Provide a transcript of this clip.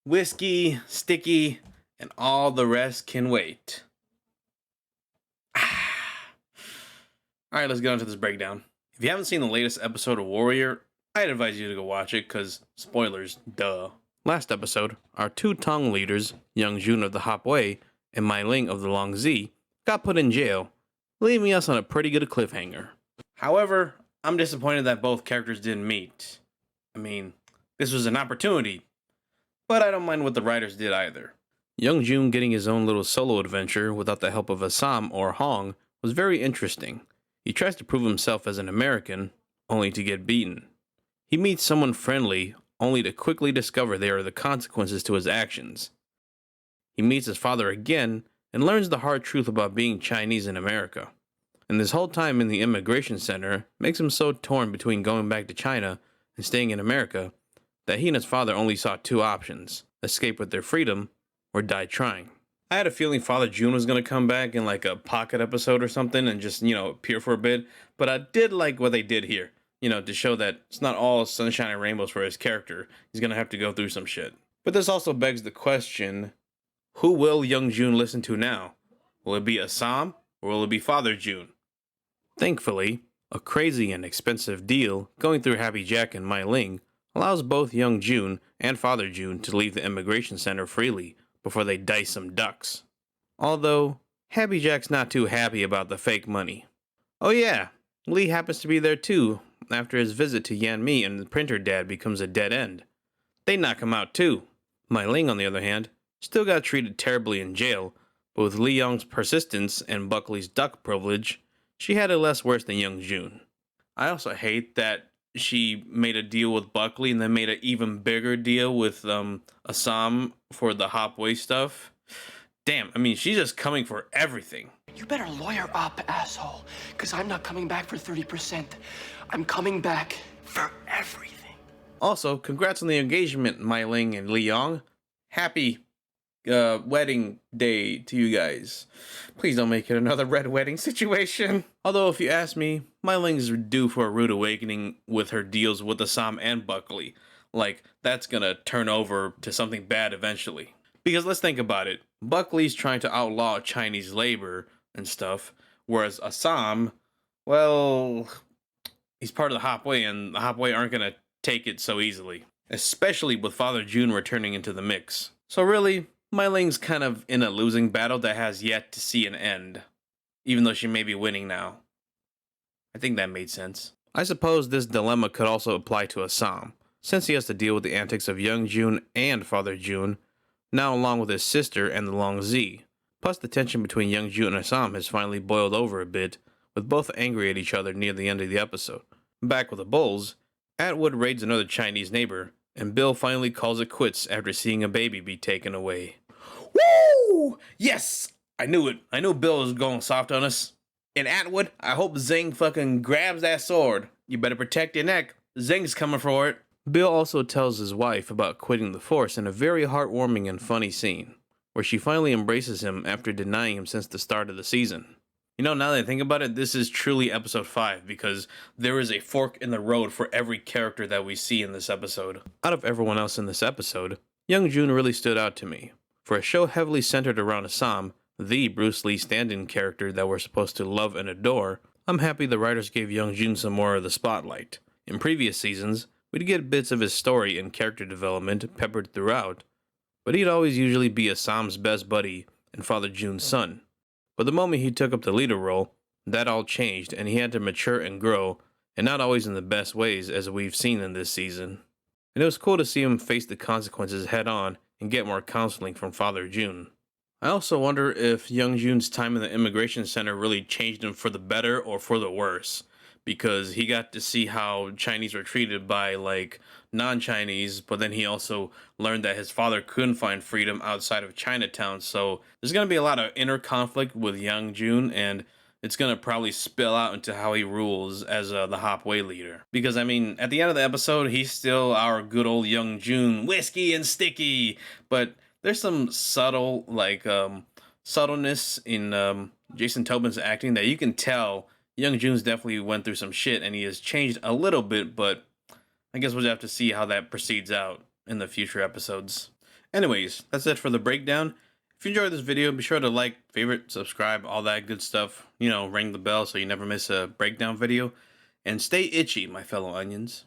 whiskey, sticky, and all the rest can wait. Alright, let's get on to this breakdown. If you haven't seen the latest episode of Warrior, I'd advise you to go watch it, because spoilers, duh. Last episode, our two Tong leaders, Young Jun of the Hop Wei and Mai Ling of the Long Zi, got put in jail, leaving us on a pretty good cliffhanger. However, I'm disappointed that both characters didn't meet. I mean, this was an opportunity, but I don't mind what the writers did either. Young Jun getting his own little solo adventure without the help of Assam or Hong was very interesting. He tries to prove himself as an American, only to get beaten. He meets someone friendly, only to quickly discover there are the consequences to his actions. He meets his father again, and learns the hard truth about being Chinese in America. And this whole time in the immigration center makes him so torn between going back to China and staying in America that he and his father only saw two options: escape with their freedom or die trying. I had a feeling Father Jun was going to come back in like a pocket episode or something and just, appear for a bit, but I did like what they did here, to show that it's not all sunshine and rainbows for his character. He's going to have to go through some shit. But this also begs the question, who will Young Jun listen to now? Will it be Assam or will it be Father Jun? Thankfully, a crazy and expensive deal going through Happy Jack and Mai Ling allows both Young Jun and Father Jun to leave the immigration center freely before they dice some ducks. Although, Happy Jack's not too happy about the fake money. Oh yeah, Lee happens to be there too after his visit to Yan Mi, and the printer dad becomes a dead end. They knock him out too. Mai Ling, on the other hand, still got treated terribly in jail, but with Li Yong's persistence and Buckley's duck privilege, she had it less worse than Young Jun. I also hate that she made a deal with Buckley and then made an even bigger deal with Assam for the Hop Wei stuff. Damn, I mean, she's just coming for everything. You better lawyer up, asshole, because I'm not coming back for 30%. I'm coming back for everything. Also, congrats on the engagement, Mai Ling and Li Yong. Happy wedding day to you guys. Please don't make it another red wedding situation. Although, if you ask me, Mai Ling's due for a rude awakening with her deals with Assam and Buckley. Like, that's gonna turn over to something bad eventually. Because let's think about it. Buckley's trying to outlaw Chinese labor and stuff, whereas Assam, well, he's part of the Hop Wei, and the Hop Wei aren't gonna take it so easily. Especially with Father Jun returning into the mix. So really, Mai Ling's kind of in a losing battle that has yet to see an end, even though she may be winning now. I think that made sense. I suppose this dilemma could also apply to Assam, since he has to deal with the antics of Young Jun and Father Jun, now along with his sister and the Long Zi. Plus the tension between Young Jun and Assam has finally boiled over a bit, with both angry at each other near the end of the episode. Back with the Bulls, Atwood raids another Chinese neighbor, and Bill finally calls it quits after seeing a baby be taken away. Woo! Yes! I knew it. I knew Bill was going soft on us. And Atwood, I hope Zing fucking grabs that sword. You better protect your neck. Zing's coming for it. Bill also tells his wife about quitting the force in a very heartwarming and funny scene, where she finally embraces him after denying him since the start of the season. Now that I think about it, this is truly episode 5, because there is a fork in the road for every character that we see in this episode. Out of everyone else in this episode, Young Jun really stood out to me. For a show heavily centered around Assam, the Bruce Lee stand-in character that we're supposed to love and adore, I'm happy the writers gave Young Jun some more of the spotlight. In previous seasons, we'd get bits of his story and character development peppered throughout, but he'd always usually be Assam's best buddy and Father Jun's son. But the moment he took up the leader role, that all changed and he had to mature and grow, and not always in the best ways as we've seen in this season. And it was cool to see him face the consequences head on and get more counseling from Father Jun. I also wonder if Young Jun's time in the immigration center really changed him for the better or for the worse, because he got to see how Chinese were treated by, non-Chinese, but then he also learned that his father couldn't find freedom outside of Chinatown, so there's going to be a lot of inner conflict with Young Jun, and it's going to probably spill out into how he rules as the Hop Wei leader. Because, at the end of the episode, he's still our good old Young Jun, whiskey and sticky, but there's some subtleness in Jason Tobin's acting that you can tell Young Jun's definitely went through some shit, and he has changed a little bit, but I guess we'll have to see how that proceeds out in the future episodes. Anyways, that's it for the breakdown. If you enjoyed this video, be sure to like, favorite, subscribe, all that good stuff. You know, ring the bell so you never miss a breakdown video. And stay itchy, my fellow onions.